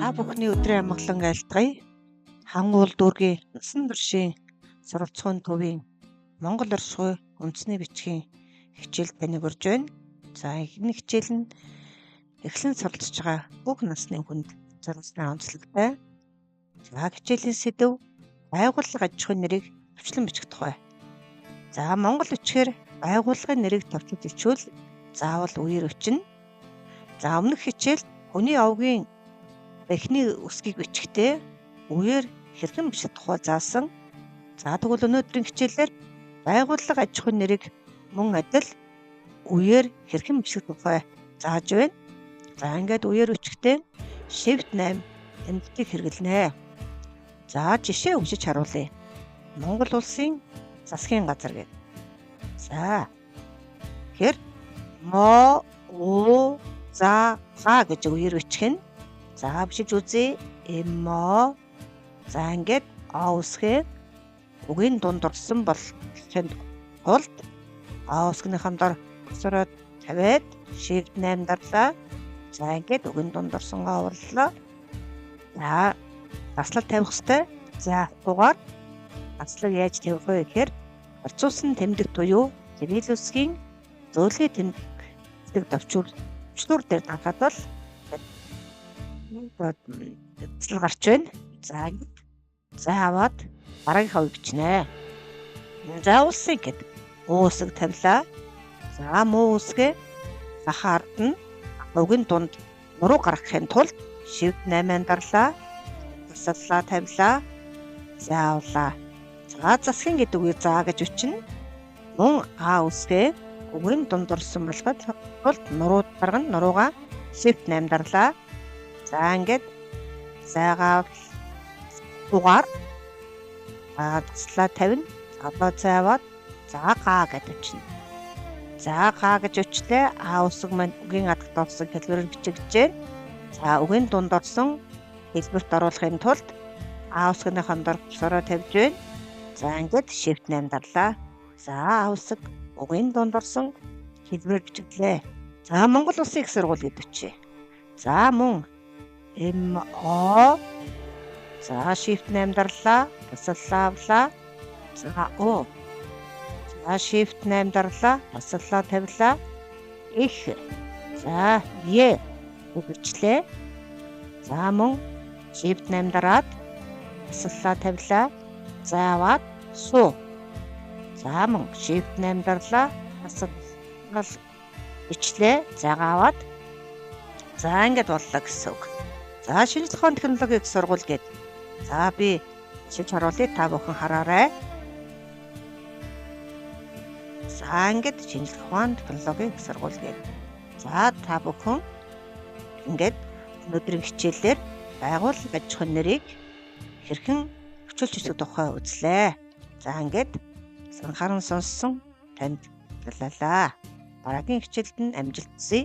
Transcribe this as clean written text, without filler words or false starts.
Та бүхний өдрийн амгалан айлтгая. Хангуул дүүргийн насан туршийн суралцахуун төвийн Монгол оршихуй үндэсний бичгийн хичээл таныг урьж байна. За энэ хичээл нь эхлэн суралцж байгаа бүх насны хүнд зориулсан онцлогтой. За хичээлийн сэдэв байгууллага аж ахуйн нэрийг төвчлэн бичих тухай. За Монгол бичгээр байгууллагын нэрийг товчж бичвэл заавал үеэр өчнө. За өмнөх хичээл хүний овгийн эхний үсгийг бичихтэй үеэр хэрхэн бичих тухай заасан. За тэгвэл өнөөдрийн хичээлээр байгууллага аж ахуйн нэрийг мөн адил үеэр хэрхэн бичих тухай зааж байна. За ингээд үеэр өчгтэй Shift 8 тэмдэгтийг хэрэглэнэ. За жишээ өгч харуулъя. Монгол улсын засгийн газар гэдэг. За тэгэхээр мо у за гэж үеэр бичих нь. За бичиж үзье. Эмо. За ингээд а үсгээ үгийн дунд орсон бол гэхэд тулд а үсгийнхээ дор өсрөөд тавиад Shift 8 дарлаа. За ингээд үгийн дунд орсон аварлаа. За таслал тавих хэрэгтэй. За дугаар таслыг яаж тавих вэ гэхээр орцуулсан тэмдэг буюу цэвил үсгийн зөөлхий тэмдэг төвчнөр дээр данхад бол таслал гарч байна. За ингээд за аваад дараагийн хавыг бичнэ. За улсын гэдэг уусаг тавилаа. За муу үсгээ сахаард нь үгийн дунд нуруу гаргахын тулд Shift 8 дарлаа. Таслалаа тавилаа. За авлаа. За засгийн гэдэг үгийг заа гэж өчнө. Мөн а үсгээ үгийн дунд орсон болгоод тулд нуруу гаргана. Нуруугаа Shift 8 дарлаа. За ингээд заагаа дугаар таслаа тавина. Одоо цааваад за га гэж өчнө. За га гэж өчлөө. А үсэг маань үгийн адагт орсон хэлбэрээр бичигдэж. За үгийн дунд орсон хэлбэрт оруулахын тулд а үсгийнхээ дор сороо тавьж байна. За ингээд Shift 8 дарлаа. За а үсэг үгийн дунд орсон хэлбэрээр бичиглээ. За Монгол улсын их сургууль гэдэг чи. За мөн мо. За Shift 8 дарлаа. Таслалаа авлаа. За о. За Shift 8 дарлаа. Таслалаа тавилаа. Их. За е үгчлээ. За мөн Shift 8 дараад таслалаа тавилаа. За аваад суу. За мөн Shift 8 дарлаа. Таслал бичлээ. За аваад за ингээд боллоо гэсэн үг. За шинжлэх ухааны технологийн их сургууль гэдэг. За би шилж харуулъя, та бүхэн хараарай. За ингээд шинжлэх ухааны технологийн их сургууль гэдэг. За та бүхэн ингээд өнөөдрийн хичээлээр байгууллага аж ахуйн нэрийг хэрхэн хөгжүүлж бичдэг тухай үзлээ. За ингээд анхааран сонссон танд баярлалаа. Дараагийн хичээлд нь амжилт хүсье.